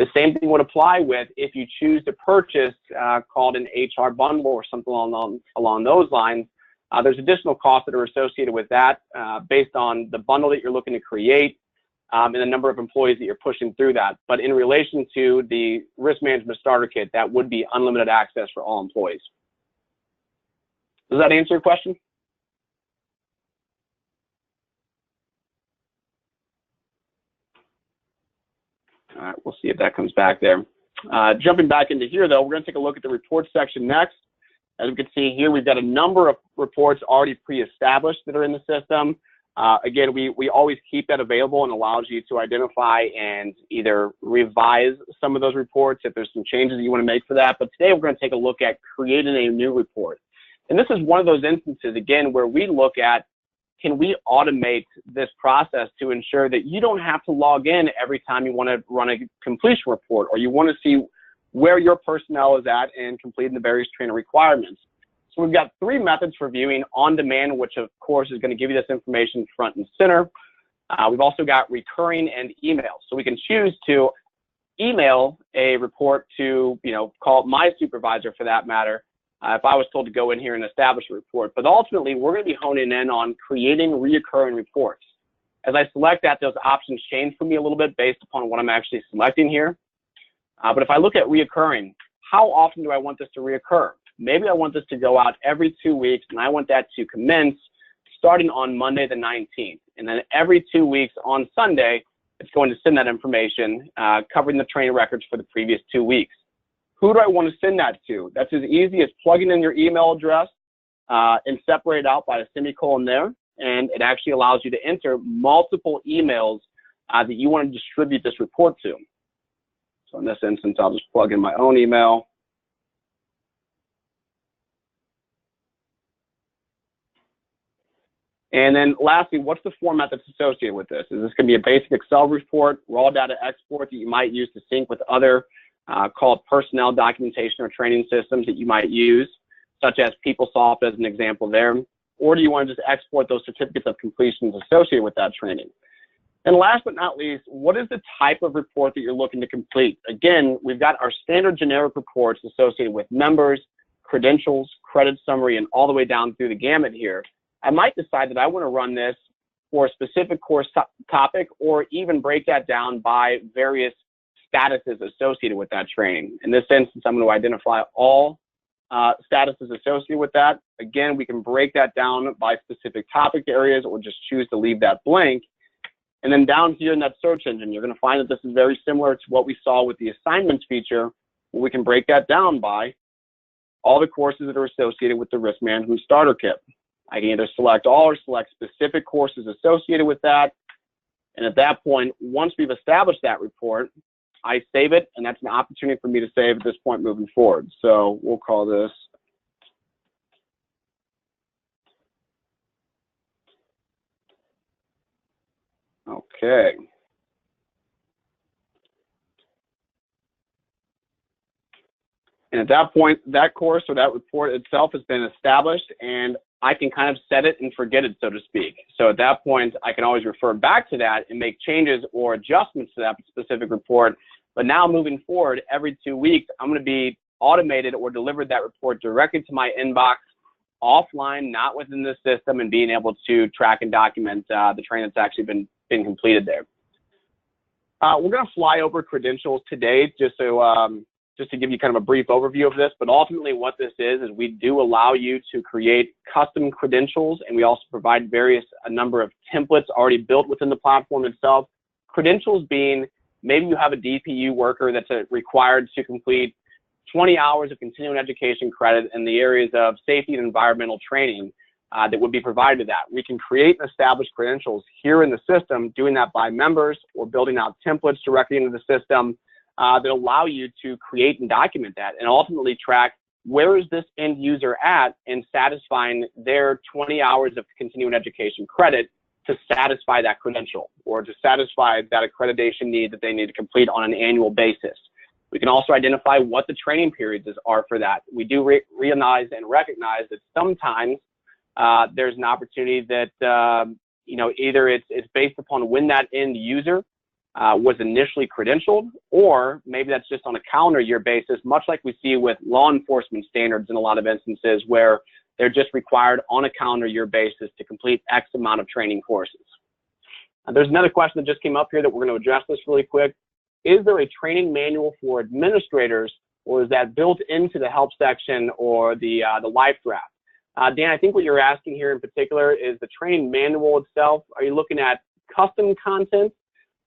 The same thing would apply with if you choose to purchase called an HR bundle or something along those lines. There's additional costs that are associated with that based on the bundle that you're looking to create and the number of employees that you're pushing through that. But in relation to the Risk Management Starter Kit, that would be unlimited access for all employees. Does that answer your question? All right, we'll see if that comes back there. Jumping back into here, though, we're going to take a look at the reports section next. As we can see here, we've got a number of reports already pre-established that are in the system. Again, we always keep that available and allows you to identify and either revise some of those reports if there's some changes that you want to make for that. But today we're going to take a look at creating a new report. And this is one of those instances, again, where we look at, can we automate this process to ensure that you don't have to log in every time you want to run a completion report or you want to see where your personnel is at in completing the various training requirements. So we've got 3 methods for viewing: on demand, which of course is going to give you this information front and center. We've also got recurring and email. So we can choose to email a report to, call it my supervisor for that matter, if I was told to go in here and establish a report. But ultimately, we're going to be honing in on creating reoccurring reports. As I select that, those options change for me a little bit based upon what I'm actually selecting here. But if I look at reoccurring, how often do I want this to reoccur? Maybe I want this to go out every 2 weeks, and I want that to commence starting on Monday the 19th. And then every 2 weeks on Sunday, it's going to send that information covering the training records for the previous 2 weeks. Who do I want to send that to? That's as easy as plugging in your email address and separate it out by a semicolon there. And it actually allows you to enter multiple emails that you want to distribute this report to. So in this instance, I'll just plug in my own email. And then lastly, what's the format that's associated with this? Is this going to be a basic Excel report, raw data export that you might use to sync with other called personnel documentation or training systems that you might use, such as PeopleSoft as an example there? Or do you want to just export those certificates of completions associated with that training? And last but not least, what is the type of report that you're looking to complete? Again, we've got our standard generic reports associated with members, credentials, credit summary, and all the way down through the gamut here. I might decide that I want to run this for a specific course topic, or even break that down by various statuses associated with that training. In this instance, I'm going to identify all statuses associated with that. Again, we can break that down by specific topic areas, or just choose to leave that blank. And then down here in that search engine, you're going to find that this is very similar to what we saw with the assignments feature, where we can break that down by all the courses that are associated with the Risk Management Starter Kit. I can either select all or select specific courses associated with that. And at that point, once we've established that report, I save it, and that's an opportunity for me to save at this point moving forward. So we'll call this okay. And at that point, that course or that report itself has been established, and I can kind of set it and forget it, so to speak. So at that point, I can always refer back to that and make changes or adjustments to that specific report. But now moving forward, every 2 weeks, I'm going to be automated or delivered that report directly to my inbox, offline, not within the system, and being able to track and document the training that's actually been completed there. We're going to fly over credentials today, just to give you kind of a brief overview of this, but ultimately what this is we do allow you to create custom credentials, and we also provide a number of templates already built within the platform itself. Credentials being, maybe you have a DPU worker that's required to complete 20 hours of continuing education credit in the areas of safety and environmental training that would be provided to that. We can create and establish credentials here in the system, doing that by members or building out templates directly into the system that allow you to create and document that, and ultimately track where is this end user at in satisfying their 20 hours of continuing education credit to satisfy that credential, or to satisfy that accreditation need that they need to complete on an annual basis. We can also identify what the training periods are for that. We do realize and recognize that sometimes there's an opportunity that either it's based upon when that end user was initially credentialed, or maybe that's just on a calendar year basis, much like we see with law enforcement standards in a lot of instances, where they're just required on a calendar year basis to complete X amount of training courses. There's another question that just came up here that we're going to address this really quick. Is there a training manual for administrators, or is that built into the help section or the live draft? Dan, I think what you're asking here in particular is the training manual itself. Are you looking at custom content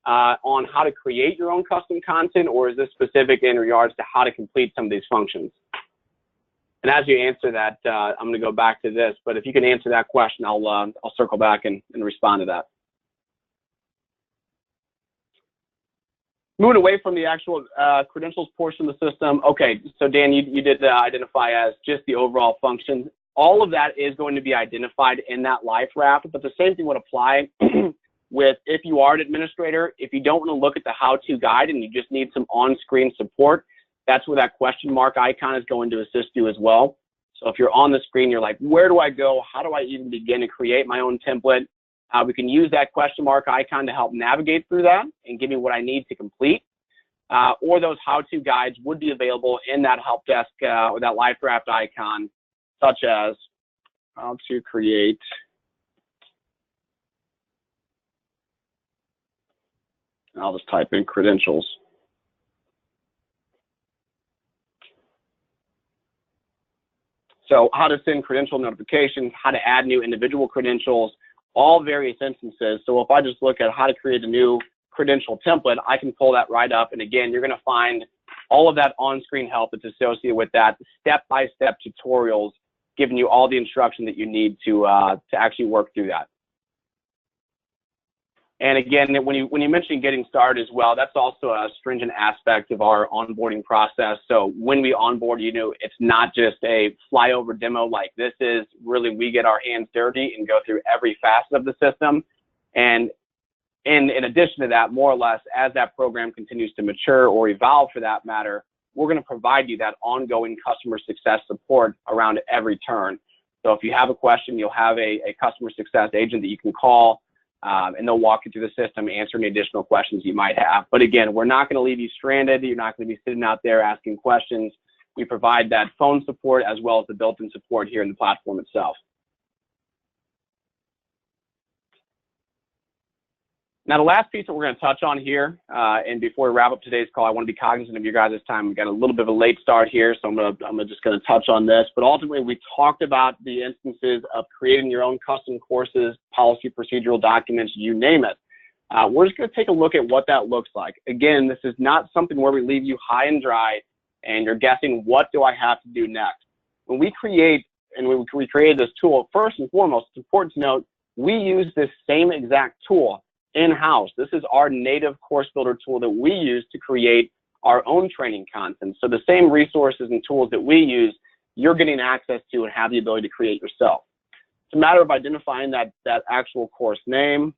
on how to create your own custom content, or is this specific in regards to how to complete some of these functions? And as you answer that, I'm going to go back to this, but if you can answer that question, I'll circle back and respond to that. Moving away from the actual credentials portion of the system. Okay, so Dan, you did identify as just the overall function. All of that is going to be identified in that live draft, but the same thing would apply with if you are an administrator. If you don't want to look at the how-to guide and you just need some on-screen support, that's where that question mark icon is going to assist you as well. So if you're on the screen, you're like, where do I go? How do I even begin to create my own template? We can use that question mark icon to help navigate through that and give me what I need to complete. Or those how-to guides would be available in that help desk or that live draft icon, such as how to create I'll just type in credentials. So how to send credential notifications, how to add new individual credentials, all various instances. So if I just look at how to create a new credential template, I can pull that right up. And again, you're going to find all of that on-screen help that's associated with that, step-by-step tutorials, giving you all the instruction that you need to actually work through that. And again, when you mention getting started as well, that's also a stringent aspect of our onboarding process. So when we onboard you, it's not just a flyover demo like this is. Really, we get our hands dirty and go through every facet of the system. And in addition to that, more or less, as that program continues to mature or evolve for that matter, we're going to provide you that ongoing customer success support around every turn. So if you have a question, you'll have a customer success agent that you can call, and they'll walk you through the system, answer any additional questions you might have. But again, we're not going to leave you stranded. You're not going to be sitting out there asking questions. We provide that phone support as well as the built-in support here in the platform itself. Now, the last piece that we're going to touch on here, and before we wrap up today's call, I want to be cognizant of your guys' time. We've got a little bit of a late start here, so I'm just going to touch on this. But ultimately, we talked about the instances of creating your own custom courses, policy, procedural documents, you name it. We're just going to take a look at what that looks like. Again, this is not something where we leave you high and dry and you're guessing, what do I have to do next? When we create, and when we created this tool, first and foremost, it's important to note, we use this same exact tool in-house. This is our native course builder tool that we use to create our own training content. So the same resources and tools that we use, you're getting access to and have the ability to create yourself. It's a matter of identifying that actual course name.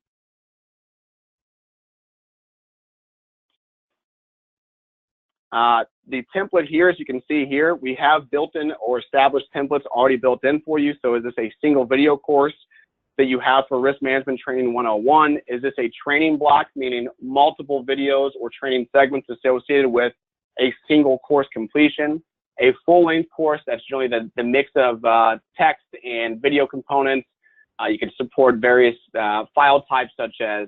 The template here, as you can see here, we have built-in or established templates already built in for you. So is this a single video course that you have for Risk Management Training 101? Is this a training block, meaning multiple videos or training segments associated with a single course completion? A full-length course, that's generally the mix of text and video components. You can support various file types such as,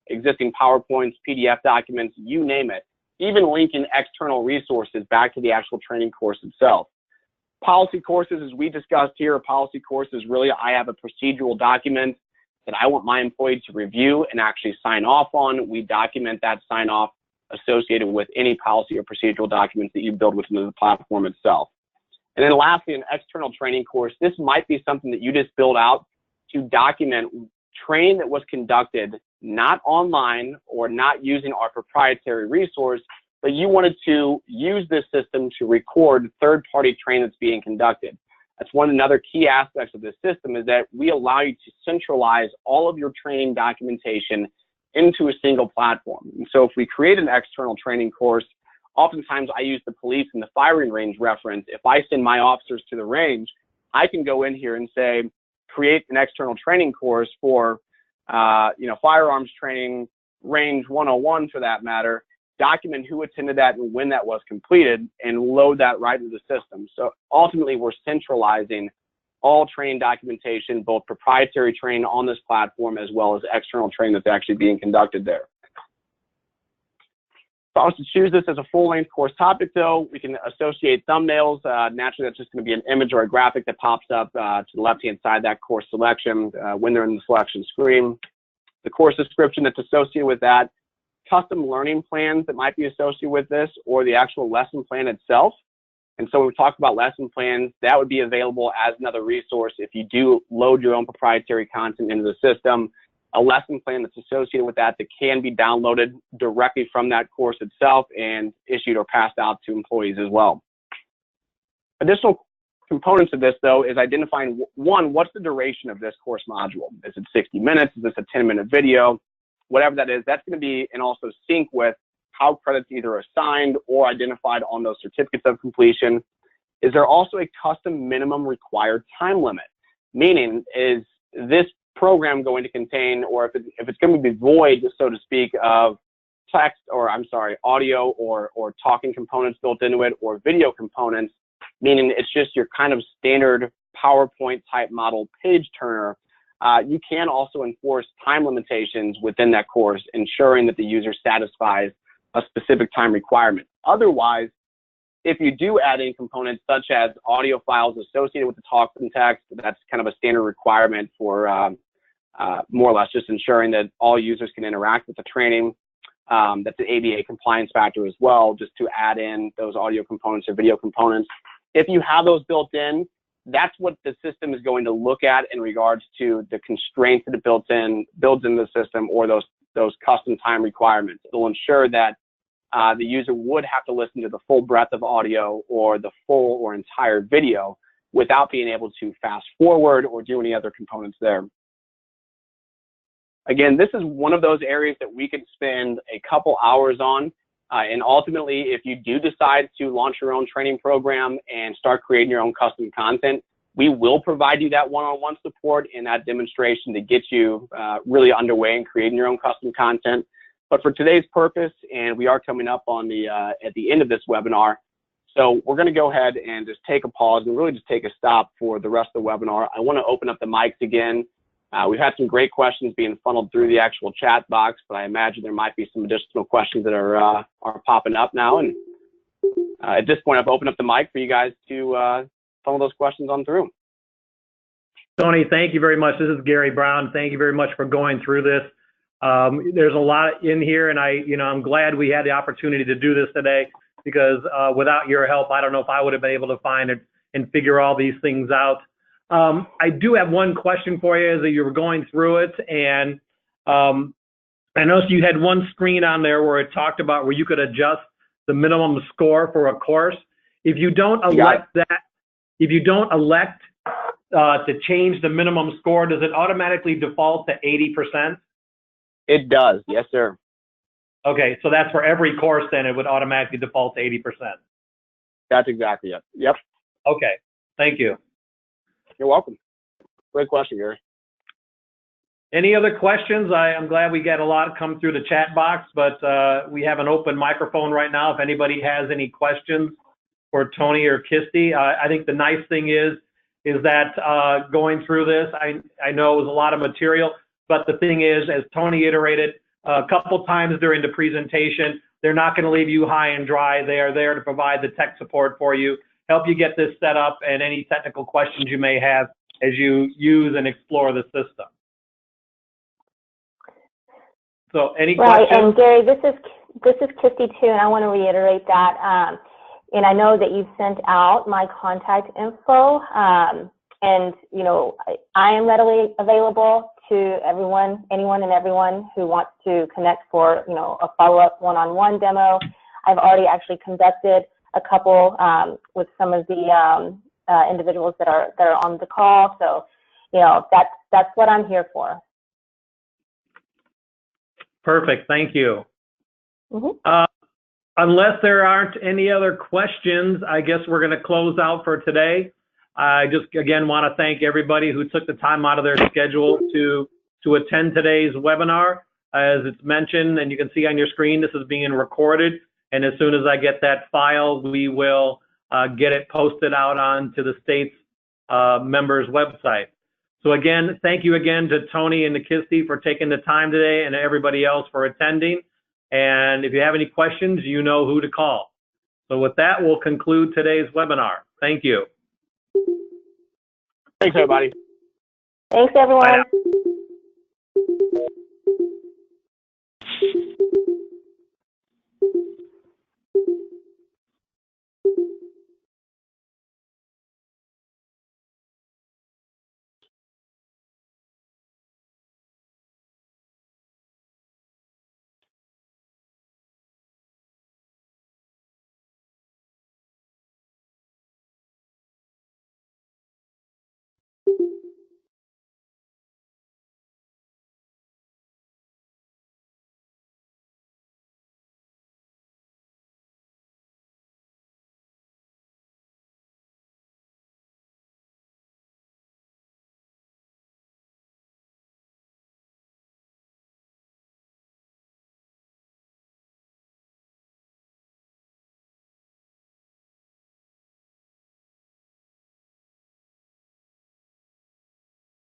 existing PowerPoints, PDF documents, you name it. Even linking external resources back to the actual training course itself. Policy courses, as we discussed here, a policy course is really, I have a procedural document that I want my employee to review and actually sign off on. We document that sign off associated with any policy or procedural documents that you build within the platform itself. And then lastly, an external training course. This might be something that you just build out to document training that was conducted not online or not using our proprietary resource, but you wanted to use this system to record third-party training that's being conducted. That's another key aspects of this system, is that we allow you to centralize all of your training documentation into a single platform. And so if we create an external training course, oftentimes I use the police and the firing range reference. If I send my officers to the range, I can go in here and say, create an external training course for, firearms training, range 101 for that matter, document who attended that and when that was completed, and load that right into the system. So ultimately, we're centralizing all training documentation, both proprietary training on this platform as well as external training that's actually being conducted there. If I was to choose this as a full-length course topic, though, we can associate thumbnails. Naturally, that's just going to be an image or a graphic that pops up to the left-hand side of that course selection when they're in the selection screen. The course description that's associated with that, custom learning plans that might be associated with this, or the actual lesson plan itself. And so when we talk about lesson plans, that would be available as another resource if you do load your own proprietary content into the system. A lesson plan that's associated with that can be downloaded directly from that course itself and issued or passed out to employees as well. Additional components of this, though, is identifying, one, what's the duration of this course module? Is it 60 minutes? Is this a 10-minute video? Whatever that is, that's going to be and also sync with how credits either assigned or identified on those certificates of completion. Is there also a custom minimum required time limit? Meaning, is this program going to contain, or if it's going to be void, so to speak, of text or audio or talking components built into it, or video components, meaning it's just your kind of standard PowerPoint type model page turner, you can also enforce time limitations within that course, ensuring that the user satisfies a specific time requirement. Otherwise, If you do add in components such as audio files associated with the talk and text, that's kind of a standard requirement for more or less just ensuring that all users can interact with the training. That's an ABA compliance factor as well, just to add in those audio components or video components. If you have those built in, that's what the system is going to look at in regards to the constraints that it builds into the system, or those custom time requirements. It'll ensure that the user would have to listen to the full breadth of audio or the full or entire video without being able to fast forward or do any other components there. Again, this is one of those areas that we could spend a couple hours on. And ultimately, if you do decide to launch your own training program and start creating your own custom content, we will provide you that one-on-one support and that demonstration to get you really underway in creating your own custom content. But for today's purpose, and we are coming up on the at the end of this webinar, so we're going to go ahead and just take a pause and really just take a stop for the rest of the webinar. I want to open up the mics again. We've had some great questions being funneled through the actual chat box, but I imagine there might be some additional questions that are popping up now. And at this point, I've opened up the mic for you guys to funnel those questions on through. Tony, thank you very much. This is Gary Brown. Thank you very much for going through this. There's a lot in here, and I'm glad we had the opportunity to do this today, because without your help, I don't know if I would have been able to find it and figure all these things out. I do have one question for you as you were going through it, and I noticed you had one screen on there where it talked about where you could adjust the minimum score for a course. If you don't elect to change the minimum score, does it automatically default to 80%? It does, yes, sir. Okay, so that's for every course, then it would automatically default to 80%. That's exactly it. Yep. Okay, thank you. You're welcome. Great question, Gary. Any other questions? I'm glad we got a lot come through the chat box, but we have an open microphone right now if anybody has any questions for Tony or Kirsty. I think the nice thing is that going through this, I know it was a lot of material, but the thing is, as Tony iterated a couple times during the presentation, they're not going to leave you high and dry. They are there to provide the tech support for you, help you get this set up, and any technical questions you may have as you use and explore the system. So any questions? Right, and Gary, this is Kirsty too, and I want to reiterate that. And I know that you've sent out my contact info, and I am readily available to anyone and everyone who wants to connect for a follow-up one-on-one demo. I've already actually conducted a couple with some of the individuals that are on the call. So, that's what I'm here for. Perfect. Thank you. Mm-hmm. Unless there aren't any other questions, I guess we're going to close out for today. I just again want to thank everybody who took the time out of their schedule to attend today's webinar. As it's mentioned, and you can see on your screen, this is being recorded. And as soon as I get that file, we will get it posted out onto the state's members' website. So again, thank you again to Tony and to Kirsty for taking the time today, and everybody else for attending. And if you have any questions, you know who to call. So with that, we'll conclude today's webinar. Thank you. Thanks, everybody. Thanks, everyone.